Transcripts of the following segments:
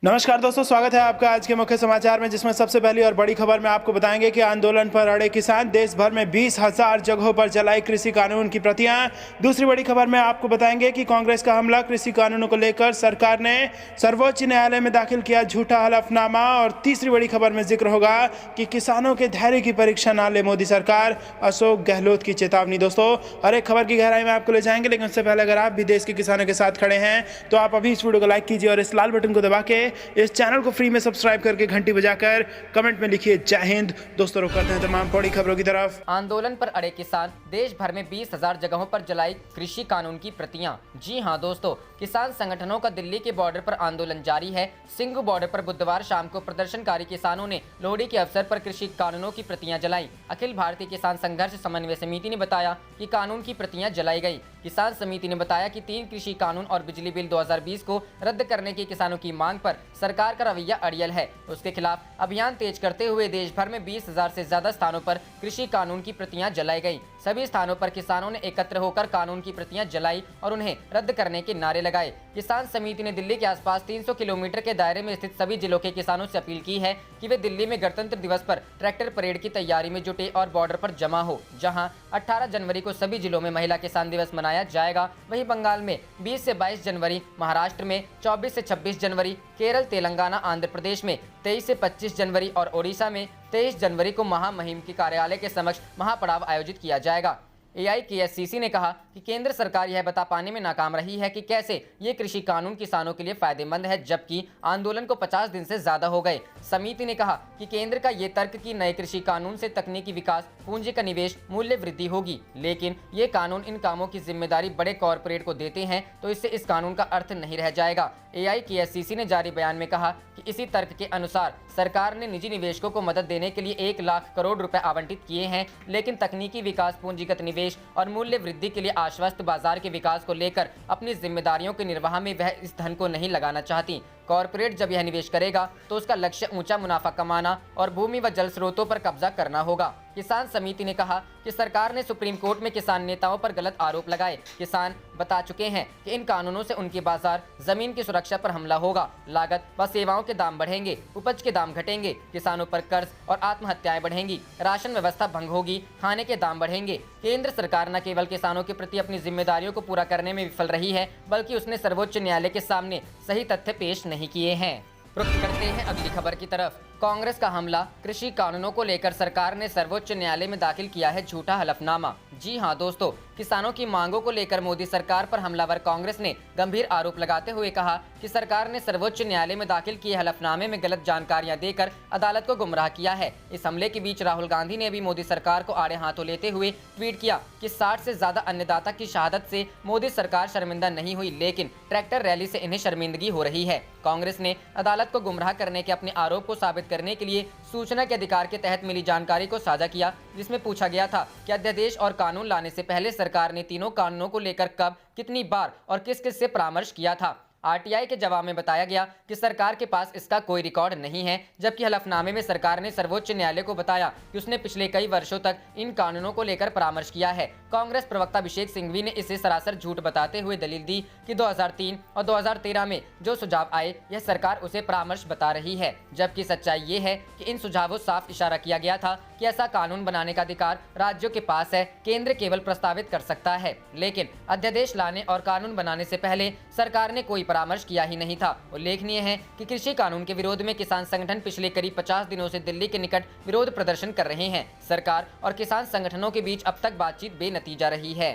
नमस्कार दोस्तों, स्वागत है आपका आज के मुख्य समाचार में, जिसमें सबसे पहली और बड़ी खबर में आपको बताएंगे कि आंदोलन पर अड़े किसान, देश भर में 20,000 जगहों पर जलाई कृषि कानून की प्रतियां। दूसरी बड़ी खबर में आपको बताएंगे कि कांग्रेस का हमला, कृषि कानूनों को लेकर सरकार ने सर्वोच्च न्यायालय में दाखिल किया झूठा हलफनामा। और तीसरी बड़ी खबर में जिक्र होगा कि किसानों के धैर्य की परीक्षा ना ले मोदी सरकार, अशोक गहलोत की चेतावनी। दोस्तों, हर एक खबर की गहराई में आपको ले जाएंगे, लेकिन उससे पहले अगर आप भी देश के किसानों के साथ खड़े हैं तो आप अभी इस वीडियो को लाइक कीजिए और इस लाल बटन को दबा के इस चैनल को फ्री में सब्सक्राइब करके घंटी बजाकर कमेंट में लिखिए जय हिंद। दोस्तों, रुक करते हैं तमाम बड़ी खबरों की तरफ। आंदोलन पर अड़े किसान, देश भर में 20,000 जगहों पर जलाई कृषि कानून की प्रतियां। जी हां दोस्तों, किसान संगठनों का दिल्ली के बॉर्डर पर आंदोलन जारी है। सिंघू बॉर्डर पर बुधवार शाम को प्रदर्शनकारी किसानों ने लोहड़ी के अवसर पर कृषि कानूनों की प्रतियां जलाई। अखिल भारतीय किसान संघर्ष समन्वय समिति ने बताया कि कानून की प्रतियां जलाई गई। किसान समिति ने बताया कि 3 कृषि कानून और बिजली बिल 2020 को रद्द करने की किसानों की मांग पर सरकार का रवैया अड़ियल है। उसके खिलाफ अभियान तेज करते हुए देश भर में 20,000 से ज्यादा स्थानों पर कृषि कानून की प्रतियां जलाई गई। सभी स्थानों पर किसानों ने एकत्र होकर कानून की प्रतियां जलाई और उन्हें रद्द करने के नारे लगाए। किसान समिति ने दिल्ली के आसपास 300 किलोमीटर के दायरे में स्थित सभी जिलों के किसानों से अपील की है कि वे दिल्ली में गणतंत्र दिवस पर ट्रैक्टर परेड की तैयारी में जुटे और बॉर्डर पर जमा हो। जहां 18 जनवरी को सभी जिलों में महिला किसान दिवस मनाया जाएगा, वहीं बंगाल में 20 से 22 जनवरी, महाराष्ट्र में 24 से 26 जनवरी, केरल, तेलंगाना, आंध्र प्रदेश में 23 से 25 जनवरी और ओडिशा में 23 जनवरी को महामहिम के कार्यालय के समक्ष महापड़ाव आयोजित किया जाएगा। AIKSCC ने कहा कि केंद्र सरकार यह बता पाने में नाकाम रही है कि कैसे ये कृषि कानून किसानों के लिए फायदेमंद है, जबकि आंदोलन को 50 दिन से ज्यादा हो गए। समिति ने कहा कि केंद्र का ये तर्क कि नए कृषि कानून से तकनीकी विकास, पूंजी का निवेश, मूल्य वृद्धि होगी, लेकिन ये कानून इन कामों की जिम्मेदारी बड़े कॉरपोरेट को देते हैं, तो इससे इस कानून का अर्थ नहीं रह जाएगा। AIKSCC ने जारी बयान में कहा कि इसी तर्क के अनुसार सरकार ने निजी निवेशकों को मदद देने के लिए 1 लाख करोड़ रुपए आवंटित किए हैं, लेकिन तकनीकी विकास, पूंजीगत निवेश और मूल्य वृद्धि के लिए आश्वस्त बाजार के विकास को लेकर अपनी जिम्मेदारियों के निर्वाह में वह इस धन को नहीं लगाना चाहती। कॉरपोरेट जब यह निवेश करेगा तो उसका लक्ष्य ऊंचा मुनाफा कमाना और भूमि व जल स्रोतों पर कब्जा करना होगा। किसान समिति ने कहा कि सरकार ने सुप्रीम कोर्ट में किसान नेताओं पर गलत आरोप लगाए। किसान बता चुके हैं कि इन कानूनों से उनके बाजार, जमीन की सुरक्षा पर हमला होगा, लागत व सेवाओं के दाम बढ़ेंगे, उपज के दाम घटेंगे, किसानों पर कर्ज और आत्महत्याएं बढ़ेंगी, राशन व्यवस्था भंग होगी, खाने के दाम बढ़ेंगे। केंद्र सरकार न केवल किसानों के प्रति अपनी जिम्मेदारियों को पूरा करने में विफल रही है, बल्कि उसने सर्वोच्च न्यायालय के सामने सही तथ्य पेश नहीं किए हैं। रुख करते हैं अगली खबर की तरफ। कांग्रेस का हमला, कृषि कानूनों को लेकर सरकार ने सर्वोच्च न्यायालय में दाखिल किया है झूठा हलफनामा। जी हां दोस्तों, किसानों की मांगों को लेकर मोदी सरकार पर हमलावर कांग्रेस ने गंभीर आरोप लगाते हुए कहा कि सरकार ने सर्वोच्च न्यायालय में दाखिल किए हलफनामे में गलत जानकारियां देकर अदालत को गुमराह किया है। इस हमले के बीच राहुल गांधी ने भी मोदी सरकार को आड़े हाथों लेते हुए ट्वीट किया कि 60 से ज्यादा अन्नदाता की शहादत से मोदी सरकार शर्मिंदा नहीं हुई, लेकिन ट्रैक्टर रैली से इन्हें शर्मिंदगी हो रही है। कांग्रेस ने अदालत को गुमराह करने के अपने आरोप को साबित करने के लिए सूचना के अधिकार के तहत मिली जानकारी को साझा किया, जिसमें पूछा गया था कि अध्यादेश और कानून लाने से पहले सरकार ने तीनों कानूनों को लेकर कब, कितनी बार और किस किस से परामर्श किया था। RTI के जवाब में बताया गया कि सरकार के पास इसका कोई रिकॉर्ड नहीं है, जबकि हलफनामे में सरकार ने सर्वोच्च न्यायालय को बताया कि उसने पिछले कई वर्षों तक इन कानूनों को लेकर परामर्श किया है। कांग्रेस प्रवक्ता अभिषेक सिंघवी ने इसे सरासर झूठ बताते हुए दलील दी कि 2003 और 2013 में जो सुझाव आए, यह सरकार उसे परामर्श बता रही है, जबकि सच्चाई ये है कि इन सुझावों साफ इशारा किया गया था कि ऐसा कानून बनाने का अधिकार राज्यों के पास है, केंद्र केवल प्रस्तावित कर सकता है, लेकिन अध्यादेश लाने और कानून बनाने से पहले सरकार ने कोई परामर्श किया ही नहीं था। उल्लेखनीय है कि कृषि कानून के विरोध में किसान संगठन पिछले करीब 50 दिनों से दिल्ली के निकट विरोध प्रदर्शन कर रहे हैं। सरकार और किसान संगठनों के बीच अब तक बातचीत बेनतीजा रही है।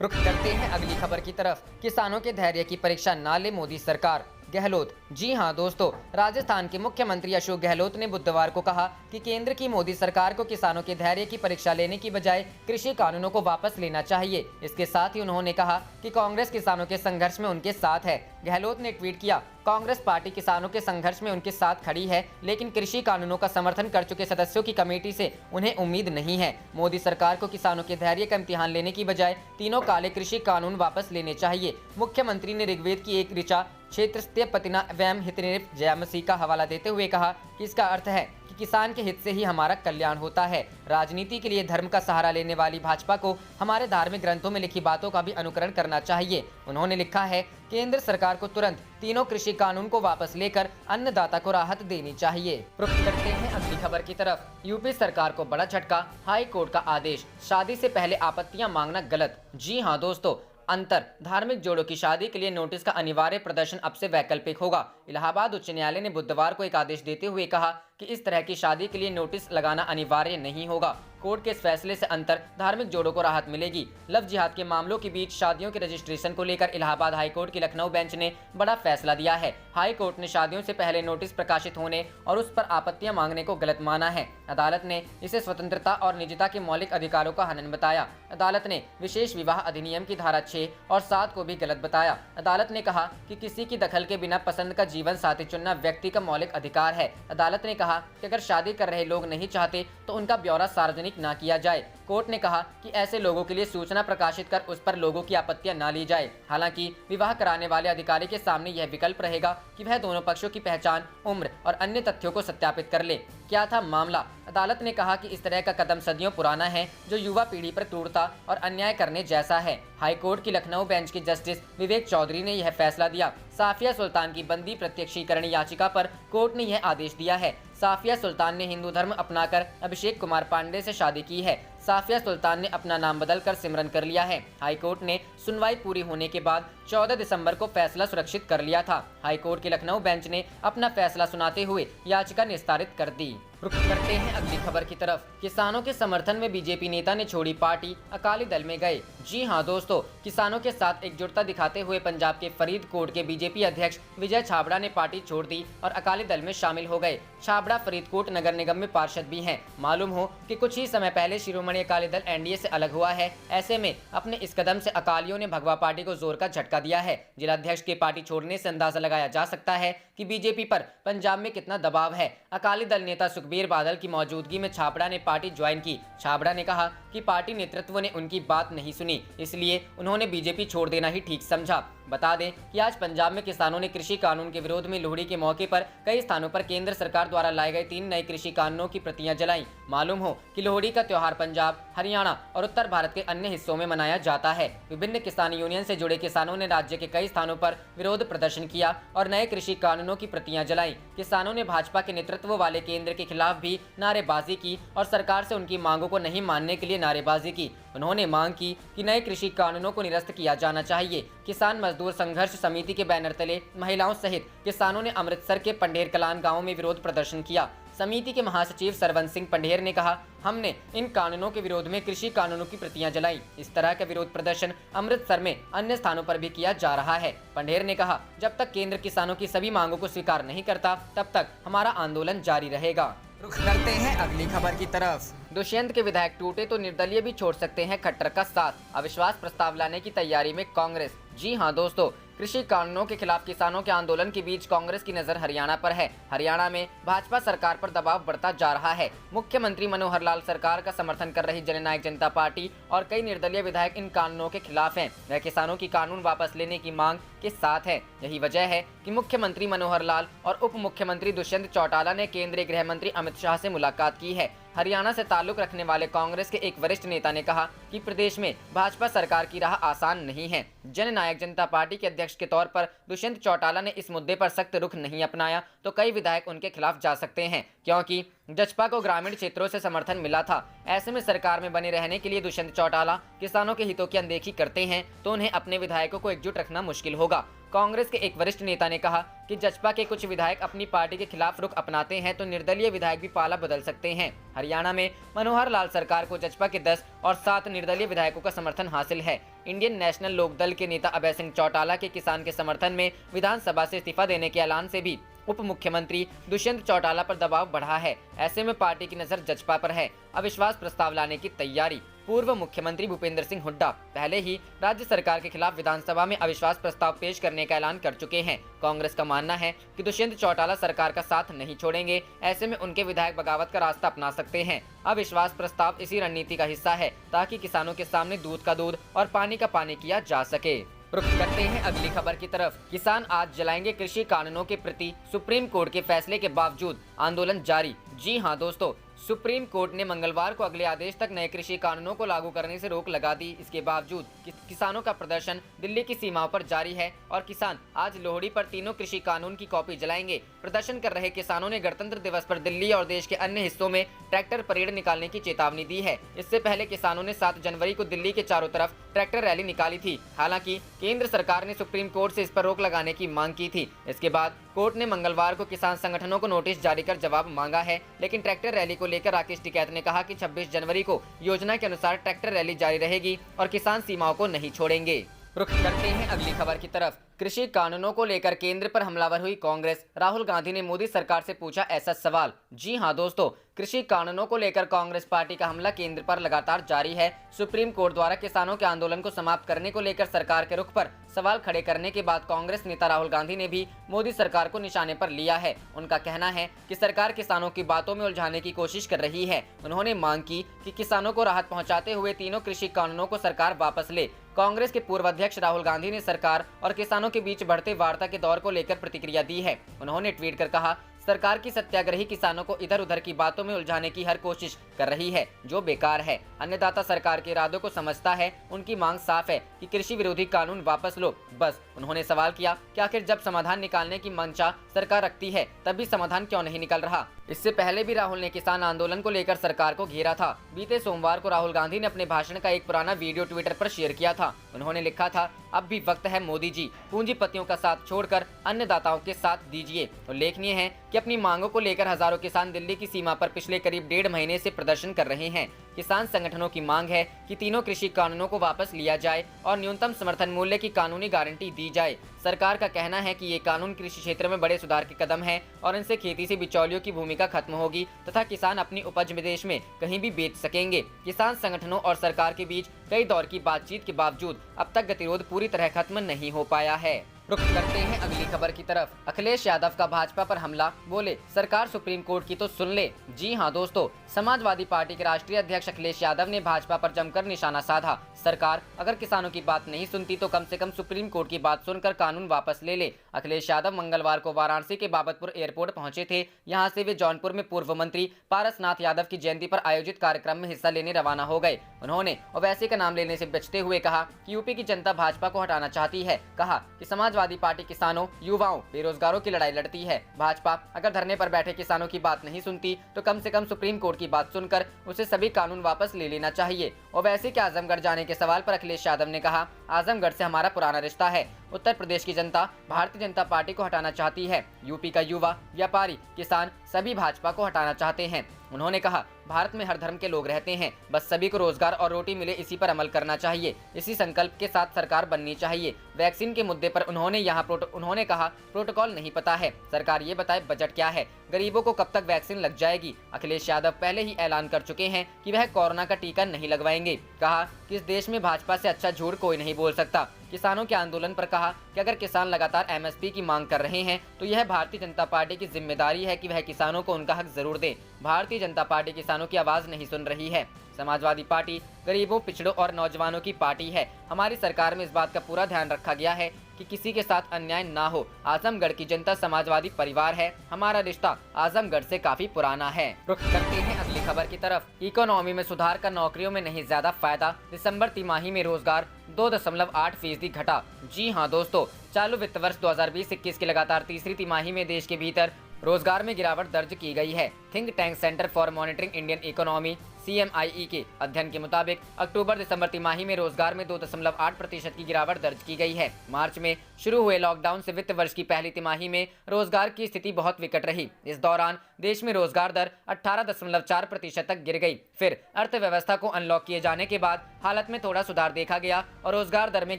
रुख करते हैं अगली खबर की तरफ। किसानों के धैर्य की परीक्षा ना ले मोदी सरकार, गहलोत। जी हां दोस्तों, राजस्थान के मुख्यमंत्री अशोक गहलोत ने बुधवार को कहा कि केंद्र की मोदी सरकार को किसानों के धैर्य की परीक्षा लेने की बजाय कृषि कानूनों को वापस लेना चाहिए। इसके साथ ही उन्होंने कहा कि कांग्रेस किसानों के संघर्ष में उनके साथ है। गहलोत ने ट्वीट किया, कांग्रेस पार्टी किसानों के संघर्ष में उनके साथ खड़ी है, लेकिन कृषि कानूनों का समर्थन कर चुके सदस्यों की कमेटी से उन्हें उम्मीद नहीं है। मोदी सरकार को किसानों के धैर्य का इम्तिहान लेने की बजाय तीनों काले कृषि कानून वापस लेने चाहिए। मुख्यमंत्री ने ऋग्वेद की एक ऋचा क्षेत्र पतिना व्यम हितनिर जयमसी का हवाला देते हुए कहा कि इसका अर्थ है कि किसान के हित से ही हमारा कल्याण होता है। राजनीति के लिए धर्म का सहारा लेने वाली भाजपा को हमारे धार्मिक ग्रंथों में लिखी बातों का भी अनुकरण करना चाहिए। उन्होंने लिखा है, केंद्र सरकार को तुरंत तीनों कृषि कानून को वापस लेकर अन्नदाता को राहत देनी चाहिए। रुख करते हैं अगली खबर की तरफ। यूपी सरकार को बड़ा झटका, हाई कोर्ट का आदेश, शादी से पहले आपत्तियां मांगना गलत। जी हां दोस्तों, अंतर, धार्मिक जोड़ों की शादी के लिए नोटिस का अनिवार्य प्रदर्शन अब से वैकल्पिक होगा। इलाहाबाद उच्च न्यायालय ने बुधवार को एक आदेश देते हुए कहा कि इस तरह की शादी के लिए नोटिस लगाना अनिवार्य नहीं होगा। कोर्ट के इस फैसले से अंतर, धार्मिक जोड़ों को राहत मिलेगी। लव जिहाद के मामलों के बीच शादियों के रजिस्ट्रेशन को लेकर इलाहाबाद हाईकोर्ट की लखनऊ बेंच ने बड़ा फैसला दिया है। हाई कोर्ट ने शादियों से पहले नोटिस प्रकाशित होने और उस पर आपत्तियां मांगने को गलत माना है। अदालत ने इसे स्वतंत्रता और निजता के मौलिक अधिकारों का हनन बताया। अदालत ने विशेष विवाह अधिनियम की धारा 6 और 7 को भी गलत बताया। अदालत ने कहा कि किसी की दखल के बिना पसंद का जीवन साथी चुनना व्यक्ति का मौलिक अधिकार है। अदालत ने कहा कि अगर शादी कर रहे लोग नहीं चाहते तो उनका ब्यौरा सार्वजनिक न किया जाए। कोर्ट ने कहा कि ऐसे लोगों के लिए सूचना प्रकाशित कर उस पर लोगों की आपत्तियां न ली जाए। हालांकि विवाह कराने वाले अधिकारी के सामने यह विकल्प रहेगा कि वह दोनों पक्षों की पहचान, उम्र और अन्य तथ्यों को सत्यापित कर ले। क्या था मामला? अदालत ने कहा कि इस तरह का कदम सदियों पुराना है, जो युवा पीढ़ी पर क्रूरता और अन्याय करने जैसा है। हाईकोर्ट की लखनऊ बेंच के जस्टिस विवेक चौधरी ने यह फैसला दिया। साफिया सुल्तान की बंदी प्रत्यक्षीकरण याचिका पर कोर्ट ने यह आदेश दिया है। साफिया सुल्तान ने हिंदू धर्म अपनाकर अभिषेक कुमार पांडे से शादी की है। साफिया सुल्तान ने अपना नाम बदलकर सिमरन कर लिया है। हाईकोर्ट ने सुनवाई पूरी होने के बाद 14 दिसंबर को फैसला सुरक्षित कर लिया था। हाईकोर्ट की लखनऊ बेंच ने अपना फैसला सुनाते हुए याचिका निस्तारित कर दी। रुख करते हैं अगली खबर की तरफ। किसानों के समर्थन में बीजेपी नेता ने छोड़ी पार्टी, अकाली दल में गए। जी हां दोस्तों, किसानों के साथ एकजुटता दिखाते हुए पंजाब के फरीदकोट के बीजेपी अध्यक्ष विजय छाबड़ा ने पार्टी छोड़ दी और अकाली दल में शामिल हो गए। छाबड़ा फरीदकोट नगर निगम में पार्षद भी हैं। मालूम हो कि कुछ ही समय पहले शिरोमणि अकाली दल एनडीए से अलग हुआ है। ऐसे में अपने इस कदम से अकालियों ने भगवा पार्टी को जोर का झटका दिया है। जिलाध्यक्ष के पार्टी छोड़ने से अंदाजा लगाया जा सकता है कि बीजेपी पर पंजाब में कितना दबाव है। अकाली दल नेता सुखबीर बादल की मौजूदगी में छाबड़ा ने पार्टी ज्वाइन की। छाबड़ा ने कहा कि पार्टी नेतृत्व ने उनकी बात नहीं सुनी, इसलिए उन्होंने बीजेपी छोड़ देना ही ठीक समझा। बता दें कि आज पंजाब में किसानों ने कृषि कानून के विरोध में लोहड़ी के मौके पर कई स्थानों पर केंद्र सरकार द्वारा लाए गए 3 नए कृषि कानूनों की प्रतियां जलाई। मालूम हो कि लोहड़ी का त्योहार पंजाब, हरियाणा और उत्तर भारत के अन्य हिस्सों में मनाया जाता है। विभिन्न किसान यूनियन से जुड़े किसानों ने राज्य के कई स्थानों पर विरोध प्रदर्शन किया और नए कृषि कानूनों की प्रतियां जलाई। किसानों ने भाजपा के नेतृत्व वाले केंद्र के खिलाफ भी नारेबाजी की और सरकार से उनकी मांगों को नहीं मानने के लिए नारेबाजी की। उन्होंने मांग की कि नए कृषि कानूनों को निरस्त किया जाना चाहिए। किसान मजदूर संघर्ष समिति के बैनर तले महिलाओं सहित किसानों ने अमृतसर के पंडेर कलान गांव में विरोध प्रदर्शन किया। समिति के महासचिव सरवंत सिंह पंडेर ने कहा, हमने इन कानूनों के विरोध में कृषि कानूनों की प्रतियां जलाई। इस तरह का विरोध प्रदर्शन अमृतसर में अन्य स्थानों पर भी किया जा रहा है। पंडेर ने कहा, जब तक केंद्र किसानों की सभी मांगों को स्वीकार नहीं करता, तब तक हमारा आंदोलन जारी रहेगा। रुख करते हैं अगली खबर की तरफ। दुष्यंत के विधायक टूटे तो निर्दलीय भी छोड़ सकते हैं खट्टर का साथ, अविश्वास प्रस्ताव लाने की तैयारी में कांग्रेस। जी हां दोस्तों, कृषि कानूनों के खिलाफ किसानों के आंदोलन के बीच कांग्रेस की नजर हरियाणा पर है। हरियाणा में भाजपा सरकार पर दबाव बढ़ता जा रहा है। मुख्यमंत्री मनोहर लाल सरकार का समर्थन कर रही जननायक जनता पार्टी और कई निर्दलीय विधायक इन कानूनों के खिलाफ हैं। वह किसानों की कानून वापस लेने की मांग के साथ है। यही वजह है कि मुख्यमंत्री मनोहर लाल और उप मुख्यमंत्री दुष्यंत चौटाला ने केंद्रीय गृह मंत्री अमित शाह से मुलाकात की है। हरियाणा से ताल्लुक रखने वाले कांग्रेस के एक वरिष्ठ नेता ने कहा कि प्रदेश में भाजपा सरकार की राह आसान नहीं है। जननायक जनता पार्टी के अध्यक्ष के तौर पर दुष्यंत चौटाला ने इस मुद्दे पर सख्त रुख नहीं अपनाया तो कई विधायक उनके खिलाफ जा सकते हैं, क्योंकि जसपा को ग्रामीण क्षेत्रों से समर्थन मिला था। ऐसे में सरकार में बने रहने के लिए दुष्यंत चौटाला किसानों के हितों की अनदेखी करते हैं तो उन्हें अपने विधायकों को एकजुट रखना मुश्किल होगा। कांग्रेस के एक वरिष्ठ नेता ने कहा कि जसपा के कुछ विधायक अपनी पार्टी के खिलाफ रुख अपनाते हैं तो निर्दलीय विधायक भी पाला बदल सकते हैं। हरियाणा में मनोहर लाल सरकार को जसपा के 10 और 7 निर्दलीय विधायकों का समर्थन हासिल है। इंडियन नेशनल लोकदल के नेता अभय सिंह चौटाला के किसान के समर्थन में विधानसभा से इस्तीफा देने के ऐलान से भी उप मुख्यमंत्री दुष्यंत चौटाला पर दबाव बढ़ा है। ऐसे में पार्टी की नजर जसपा पर है। अविश्वास प्रस्ताव लाने की तैयारी। पूर्व मुख्यमंत्री भूपेंद्र सिंह हुड्डा पहले ही राज्य सरकार के खिलाफ विधानसभा में अविश्वास प्रस्ताव पेश करने का ऐलान कर चुके हैं। कांग्रेस का मानना है कि दुष्यंत चौटाला सरकार का साथ नहीं छोड़ेंगे। ऐसे में उनके विधायक बगावत का रास्ता अपना सकते हैं। अविश्वास प्रस्ताव इसी रणनीति का हिस्सा है ताकि किसानों के सामने दूध का दूध और पानी का पानी किया जा सके। रुख करते हैं अगली खबर की तरफ। किसान आज जलाएंगे कृषि कानूनों के प्रति सुप्रीम कोर्ट के फैसले के बावजूद आंदोलन जारी। जी हां दोस्तों, सुप्रीम कोर्ट ने मंगलवार को अगले आदेश तक नए कृषि कानूनों को लागू करने से रोक लगा दी। इसके बावजूद किसानों का प्रदर्शन दिल्ली की सीमाओं पर जारी है और किसान आज लोहड़ी पर तीनों कृषि कानून की कॉपी जलाएंगे। प्रदर्शन कर रहे किसानों ने गणतंत्र दिवस पर दिल्ली और देश के अन्य हिस्सों में ट्रैक्टर परेड निकालने की चेतावनी दी है। इससे पहले किसानों ने 7 जनवरी को दिल्ली के चारों तरफ ट्रैक्टर रैली निकाली थी। हालांकि केंद्र सरकार ने सुप्रीम कोर्ट से इस पर रोक लगाने की मांग की थी। इसके बाद कोर्ट ने मंगलवार को किसान संगठनों को नोटिस जारी कर जवाब मांगा है, लेकिन ट्रैक्टर रैली को लेकर राकेश टिकैत ने कहा कि 26 जनवरी को योजना के अनुसार ट्रैक्टर रैली जारी रहेगी और किसान सीमाओं को नहीं छोड़ेंगे। रुख करते हैं अगली खबर की तरफ। कृषि कानूनों को लेकर केंद्र पर हमलावर हुई कांग्रेस। राहुल गांधी ने मोदी सरकार से पूछा ऐसा सवाल। जी हां दोस्तों, कृषि कानूनों को लेकर कांग्रेस पार्टी का हमला केंद्र पर लगातार जारी है। सुप्रीम कोर्ट द्वारा किसानों के आंदोलन को समाप्त करने को लेकर सरकार के रुख पर सवाल खड़े करने के बाद कांग्रेस नेता राहुल गांधी ने भी मोदी सरकार को निशाने पर लिया है। उनका कहना है कि सरकार किसानों की बातों में उलझाने की कोशिश कर रही है। उन्होंने मांग की कि किसानों को राहत पहुंचाते हुए तीनों कृषि कानूनों को सरकार वापस ले। कांग्रेस के पूर्व अध्यक्ष राहुल गांधी ने सरकार और किसानों के बीच बढ़ते वार्ता के दौर को लेकर प्रतिक्रिया दी है। उन्होंने ट्वीट कर कहा, सरकार की सत्याग्रही किसानों को इधर उधर की बातों में उलझाने की हर कोशिश कर रही है, जो बेकार है। अन्नदाता सरकार के इरादों को समझता है। उनकी मांग साफ है कि कृषि विरोधी कानून वापस लो, बस। उन्होंने सवाल किया कि आखिर जब समाधान निकालने की मंशा सरकार रखती है, तब भी समाधान क्यों नहीं निकल रहा। इससे पहले भी राहुल ने किसान आंदोलन को लेकर सरकार को घेरा था। बीते सोमवार को राहुल गांधी ने अपने भाषण का एक पुराना वीडियो ट्विटर पर शेयर किया था। उन्होंने लिखा था, अब भी वक्त है मोदी जी, पूंजीपतियों का साथ छोड़कर अन्नदाताओं के साथ दीजिए। उल्लेखनीय है कि अपनी मांगों को लेकर हजारों किसान दिल्ली की सीमा पर पिछले करीब 1.5 महीने से प्रदर्शन कर रहे हैं। किसान संगठनों की मांग है कि तीनों कृषि कानूनों को वापस लिया जाए और न्यूनतम समर्थन मूल्य की कानूनी गारंटी दी जाए। सरकार का कहना है कि ये कानून कृषि क्षेत्र में बड़े सुधार के कदम है और इनसे खेती से बिचौलियों की भूमिका खत्म होगी तथा किसान अपनी उपज विदेश में कहीं भी बेच सकेंगे। किसान संगठनों और सरकार के बीच कई दौर की बातचीत के बावजूद अब तक गतिरोध पूरी तरह खत्म नहीं हो पाया है। रुख करते हैं अगली खबर की तरफ। अखिलेश यादव का भाजपा पर हमला, बोले सरकार सुप्रीम कोर्ट की तो सुन ले। जी हां दोस्तों, समाजवादी पार्टी के राष्ट्रीय अध्यक्ष अखिलेश यादव ने भाजपा पर जमकर निशाना साधा। सरकार अगर किसानों की बात नहीं सुनती तो कम से कम सुप्रीम कोर्ट की बात सुनकर कानून वापस ले ले। अखिलेश यादव मंगलवार को वाराणसी के बाबतपुर एयरपोर्ट पहुंचे थे। यहां से वे जौनपुर में पूर्व मंत्री पारसनाथ यादव की जयंती पर आयोजित कार्यक्रम में हिस्सा लेने रवाना हो गए। उन्होंने ओवैसी का नाम लेने से बचते हुए कहा कि यूपी की जनता भाजपा को हटाना चाहती है। कहा कि समाजवादी पार्टी किसानों, युवाओं, बेरोजगारों की लड़ाई लड़ती है। भाजपा अगर धरने पर बैठे किसानों की बात नहीं सुनती तो कम से कम सुप्रीम कोर्ट की बात सुनकर उसे सभी कानून वापस ले लेना चाहिए। ओवैसी के आजमगढ़ जाने के सवाल पर अखिलेश यादव ने कहा, आजमगढ़ से हमारा पुराना रिश्ता है। उत्तर प्रदेश की जनता भारतीय जनता पार्टी को हटाना चाहती है। यूपी का युवा, व्यापारी, किसान सभी भाजपा को हटाना चाहते हैं। उन्होंने कहा, भारत में हर धर्म के लोग रहते हैं, बस सभी को रोजगार और रोटी मिले, इसी पर अमल करना चाहिए। इसी संकल्प के साथ सरकार बननी चाहिए। वैक्सीन के मुद्दे पर उन्होंने कहा, प्रोटोकॉल नहीं पता है, सरकार ये बताए बजट क्या है, गरीबों को कब तक वैक्सीन लग जाएगी। अखिलेश यादव पहले ही ऐलान कर चुके हैं कि वह कोरोना का टीका नहीं लगवाएंगे। कहा कि इस देश में भाजपा से अच्छा झूठ कोई नहीं बोल सकता। किसानों के आंदोलन पर कहा कि अगर किसान लगातार एमएसपी की मांग कर रहे हैं तो यह भारतीय जनता पार्टी की जिम्मेदारी है कि वह किसानों को उनका हक जरूर दे। भारतीय जनता पार्टी किसानों की आवाज नहीं सुन रही है। समाजवादी पार्टी गरीबों, पिछड़ों और नौजवानों की पार्टी है। हमारी सरकार में इस बात का पूरा ध्यान रखा गया है कि किसी के साथ अन्याय ना हो। आजमगढ़ की जनता समाजवादी परिवार है। हमारा रिश्ता आजमगढ़ से काफी पुराना है। रुख करते हैं अगली खबर की तरफ। इकोनॉमी में सुधार का नौकरियों में नहीं ज्यादा फायदा, दिसंबर तिमाही में रोजगार 2.8% घटा। जी हां दोस्तों, चालू वित्त वर्ष 2020-21 की लगातार तीसरी तिमाही में देश के भीतर रोजगार में गिरावट दर्ज की गई है। Think tank centre for monitoring Indian economy CMIE के अध्ययन के मुताबिक अक्टूबर-दिसंबर तिमाही में रोजगार में 2.8% की गिरावट दर्ज की गई है। मार्च में शुरू हुए लॉकडाउन से वित्त वर्ष की पहली तिमाही में रोजगार की स्थिति बहुत विकट रही। इस दौरान देश में रोजगार दर 18.4% तक गिर गई। फिर अर्थव्यवस्था को अनलॉक किए जाने के बाद हालत में थोड़ा सुधार देखा गया और रोजगार दर में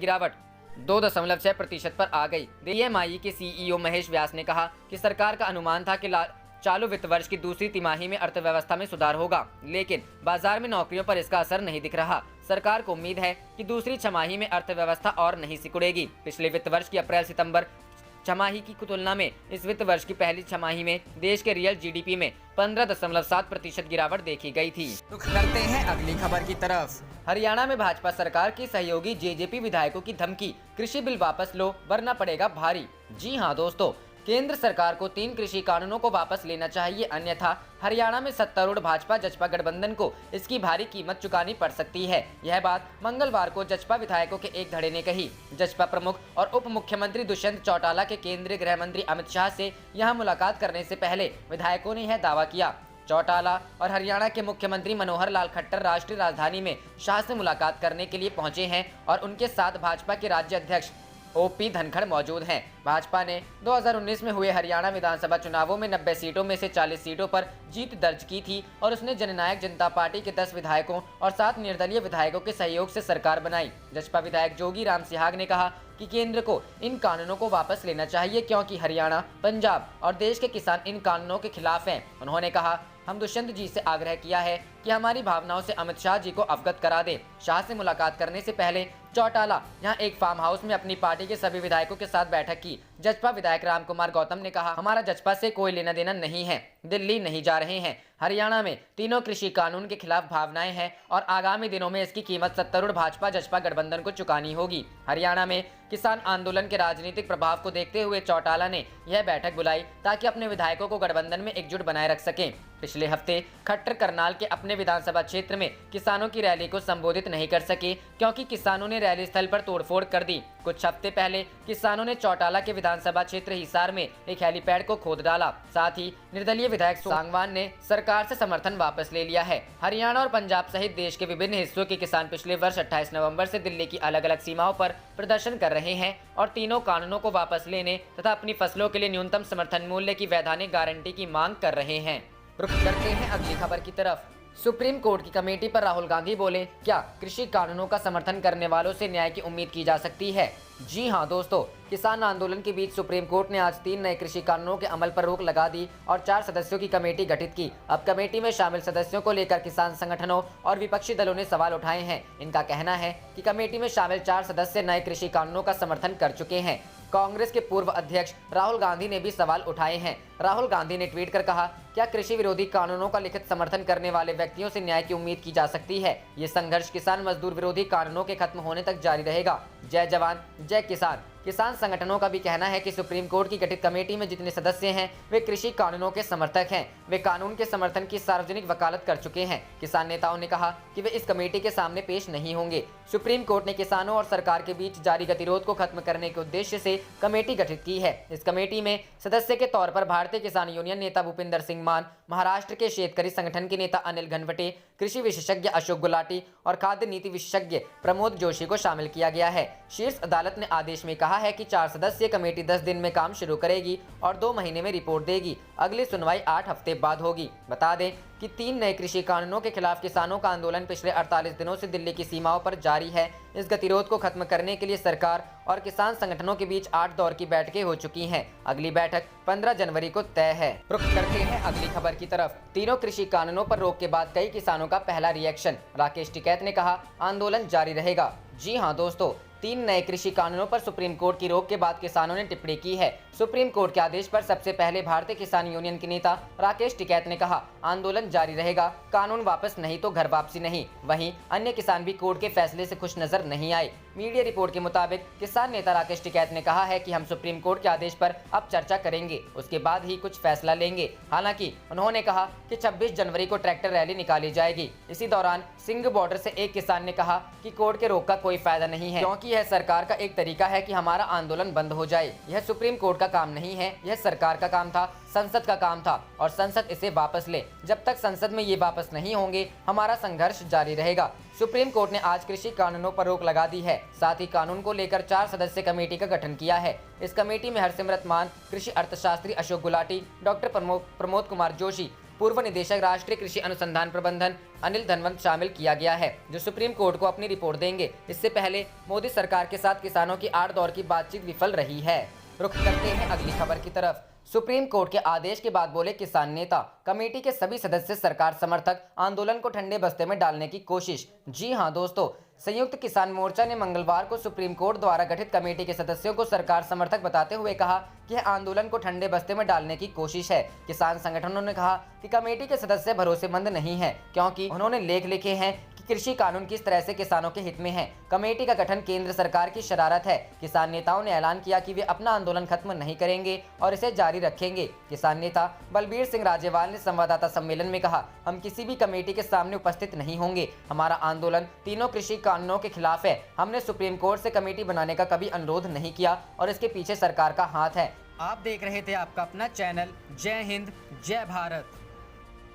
गिरावट 2.6% पर आ गई। CMIE के CEO महेश व्यास ने कहा कि सरकार का अनुमान था कि चालू वित्त वर्ष की दूसरी तिमाही में अर्थव्यवस्था में सुधार होगा, लेकिन बाजार में नौकरियों पर इसका असर नहीं दिख रहा। सरकार को उम्मीद है कि दूसरी छमाही में अर्थव्यवस्था और नहीं सिकुड़ेगी। पिछले वित्त वर्ष की अप्रैल-सितंबर छमाही की तुलना में इस वित्त वर्ष की पहली छमाही में देश के रियल जीडीपी में 15.7% गिरावट देखी गई थी। रुख करते हैं अगली खबर की तरफ। हरियाणा में भाजपा सरकार की सहयोगी जेजेपी विधायकों की धमकी, कृषि बिल वापस लो वरना पड़ेगा भारी। जी हां दोस्तों, केंद्र सरकार को 3 कृषि कानूनों को वापस लेना चाहिए, अन्यथा हरियाणा में सत्तारूढ़ भाजपा जसपा गठबंधन को इसकी भारी कीमत चुकानी पड़ सकती है। यह बात मंगलवार को जसपा विधायकों के एक धड़े ने कही। जसपा प्रमुख और उप मुख्यमंत्री दुष्यंत चौटाला के केंद्रीय गृह मंत्री अमित शाह से यहां मुलाकात करने से पहले विधायकों ने यह दावा किया। चौटाला और हरियाणा के मुख्यमंत्री मनोहर लाल खट्टर राष्ट्रीय राजधानी में शाह से मुलाकात करने के लिए पहुंचे हैं और उनके साथ भाजपा के राज्य अध्यक्ष ओपी धनखड़ मौजूद हैं। भाजपा ने 2019 में हुए हरियाणा विधानसभा चुनावों में 90 सीटों में से 40 सीटों पर जीत दर्ज की थी और उसने जननायक जनता पार्टी के 10 विधायकों और 7 निर्दलीय विधायकों के सहयोग से सरकार बनाई। जसपा विधायक जोगी राम सिहाग ने कहा कि केंद्र को इन कानूनों को वापस लेना चाहिए क्योंकि हरियाणा, पंजाब और देश के किसान इन कानूनों के खिलाफ हैं। उन्होंने कहा, हम दुष्यंत जी से आग्रह किया है कि हमारी भावनाओं से अमित शाह जी को अवगत करा दे। शाह से मुलाकात करने से पहले चौटाला यहां एक फार्म हाउस में अपनी पार्टी के सभी विधायकों के साथ बैठक की। जसपा विधायक राम कुमार गौतम ने कहा, हमारा जसपा से कोई लेना देना नहीं है, दिल्ली नहीं जा रहे हैं। हरियाणा में तीनों कृषि कानून के खिलाफ भावनाएं हैं और आगामी दिनों में इसकी कीमत सत्तारूढ़ भाजपा जसपा गठबंधन को चुकानी होगी। हरियाणा में किसान आंदोलन के राजनीतिक प्रभाव को देखते हुए चौटाला ने यह बैठक बुलाई ताकि अपने विधायकों को गठबंधन में एकजुट बनाए रख सकें। पिछले हफ्ते खट्टर करनाल के अपने विधानसभा क्षेत्र में किसानों की रैली को संबोधित नहीं कर सके क्योंकि किसानों ने रैली स्थल पर तोड़फोड़ कर दी। कुछ हफ्ते पहले किसानों ने चौटाला के विधानसभा क्षेत्र हिसार में एक हेलीपैड को खोद डाला। साथ ही निर्दलीय विधायक सांगवान ने सरकार से समर्थन वापस ले लिया है। हरियाणा और पंजाब सहित देश के विभिन्न हिस्सों के किसान पिछले वर्ष 28 नवंबर से दिल्ली की अलग अलग सीमाओं पर प्रदर्शन कर रहे हैं और तीनों कानूनों को वापस लेने तथा अपनी फसलों के लिए न्यूनतम समर्थन मूल्य की वैधानिक गारंटी की मांग कर रहे हैं। रुख करते हैं अगली खबर की तरफ। सुप्रीम कोर्ट की कमेटी पर राहुल गांधी बोले, क्या कृषि कानूनों का समर्थन करने वालों से न्याय की उम्मीद की जा सकती है? जी हां दोस्तों, किसान आंदोलन के बीच सुप्रीम कोर्ट ने आज 3 नए कृषि कानूनों के अमल पर रोक लगा दी और 4 सदस्यों की कमेटी गठित की। अब कमेटी में शामिल सदस्यों को लेकर किसान संगठनों और विपक्षी दलों ने सवाल उठाए हैं। इनका कहना है कि कमेटी में शामिल 4 सदस्य नए कृषि कानूनों का समर्थन कर चुके हैं। कांग्रेस के पूर्व अध्यक्ष राहुल गांधी ने भी सवाल उठाए हैं। राहुल गांधी ने ट्वीट कर कहा, क्या कृषि विरोधी कानूनों का लिखित समर्थन करने वाले व्यक्तियों से न्याय की उम्मीद की जा सकती है? ये संघर्ष किसान मजदूर विरोधी कानूनों के खत्म होने तक जारी रहेगा। जय जवान जय किसान। किसान संगठनों का भी कहना है कि सुप्रीम कोर्ट की गठित कमेटी में जितने सदस्य हैं वे कृषि कानूनों के समर्थक हैं। वे कानून के समर्थन की सार्वजनिक वकालत कर चुके हैं। किसान नेताओं ने कहा कि वे इस कमेटी के सामने पेश नहीं होंगे। सुप्रीम कोर्ट ने किसानों और सरकार के बीच जारी गतिरोध को खत्म करने के उद्देश्य से कमेटी गठित की है। इस कमेटी में सदस्य के तौर पर भारतीय किसान यूनियन नेता भूपिंदर सिंह मान, महाराष्ट्र के शेतकरी संगठन के नेता अनिल घनवटे, कृषि विशेषज्ञ अशोक गुलाटी और खाद्य नीति विशेषज्ञ प्रमोद जोशी को शामिल किया गया है। शीर्ष अदालत ने आदेश में कहा है कि 4 सदस्यीय कमेटी 10 दिन में काम शुरू करेगी और 2 महीने में रिपोर्ट देगी। अगली सुनवाई 8 हफ्ते बाद होगी। बता दें कि 3 नए कृषि कानूनों के खिलाफ किसानों का आंदोलन पिछले 48 दिनों से दिल्ली की सीमाओं पर जारी है। इस गतिरोध को खत्म करने के लिए सरकार और किसान संगठनों के बीच 8 दौर की बैठकें हो चुकी हैं। अगली बैठक 15 जनवरी को तय है। रुख करते हैं अगली खबर की तरफ। तीनों कृषि कानूनों पर रोक के बाद कई किसानों का पहला रिएक्शन। राकेश टिकैत ने कहा, आंदोलन जारी रहेगा। जी हां दोस्तों, 3 नए कृषि कानूनों पर सुप्रीम कोर्ट की रोक के बाद किसानों ने टिप्पणी की है। सुप्रीम कोर्ट के आदेश पर सबसे पहले भारतीय किसान यूनियन के नेता राकेश टिकैत ने कहा, आंदोलन जारी रहेगा, कानून वापस नहीं तो घर वापसी नहीं। वहीं अन्य किसान भी कोर्ट के फैसले से खुश नजर नहीं आए। मीडिया रिपोर्ट के मुताबिक किसान नेता राकेश टिकैत ने कहा है कि हम सुप्रीम कोर्ट के आदेश पर अब चर्चा करेंगे, उसके बाद ही कुछ फैसला लेंगे। हालांकि उन्होंने कहा कि 26 जनवरी को ट्रैक्टर रैली निकाली जाएगी। इसी दौरान सिंह बॉर्डर से एक किसान ने कहा कि कोर्ट के रोक का कोई फायदा नहीं है, क्योंकि यह सरकार का एक तरीका है कि हमारा आंदोलन बंद हो जाए। यह सुप्रीम कोर्ट का काम नहीं है, यह सरकार का काम था, संसद का काम था और संसद इसे वापस ले। जब तक संसद में ये वापस नहीं होंगे, हमारा संघर्ष जारी रहेगा। सुप्रीम कोर्ट ने आज कृषि कानूनों पर रोक लगा दी है। साथ ही कानून को लेकर 4 सदस्य कमेटी का गठन किया है। इस कमेटी में हरसिमरत मान, कृषि अर्थशास्त्री अशोक गुलाटी, डॉक्टर प्रमोद कुमार जोशी, पूर्व निदेशक राष्ट्रीय कृषि अनुसंधान प्रबंधन अनिल धनवंत शामिल किया गया है, जो सुप्रीम कोर्ट को अपनी रिपोर्ट देंगे। इससे पहले मोदी सरकार के साथ किसानों की 8 दौर की बातचीत विफल रही है। रुख करते हैं अगली खबर की तरफ। सुप्रीम कोर्ट के आदेश के बाद बोले किसान नेता, कमेटी के सभी सदस्य सरकार समर्थक, आंदोलन को ठंडे बस्ते में डालने की कोशिश। जी हां दोस्तों, संयुक्त किसान मोर्चा ने मंगलवार को सुप्रीम कोर्ट द्वारा गठित कमेटी के सदस्यों को सरकार समर्थक बताते हुए कहा कि यह आंदोलन को ठंडे बस्ते में डालने की कोशिश है। किसान संगठनों ने कहा कि कमेटी के सदस्य भरोसेमंद नहीं है, क्योंकि उन्होंने लेख लिखे हैं कि कृषि कानून किस तरह से किसानों के हित में है। कमेटी का गठन केंद्र सरकार की शरारत है। किसान नेताओं ने ऐलान किया कि वे अपना आंदोलन खत्म नहीं करेंगे और इसे जारी रखेंगे। किसान नेता बलबीर सिंह राजेवाल ने संवाददाता सम्मेलन में कहा, हम किसी भी कमेटी के सामने उपस्थित नहीं होंगे। हमारा आंदोलन तीनों कृषि कानूनों के खिलाफ है। हमने सुप्रीम कोर्ट से कमेटी बनाने का कभी अनुरोध नहीं किया और इसके पीछे सरकार का हाथ है। आप देख रहे थे आपका अपना चैनल जय हिंद जय भारत।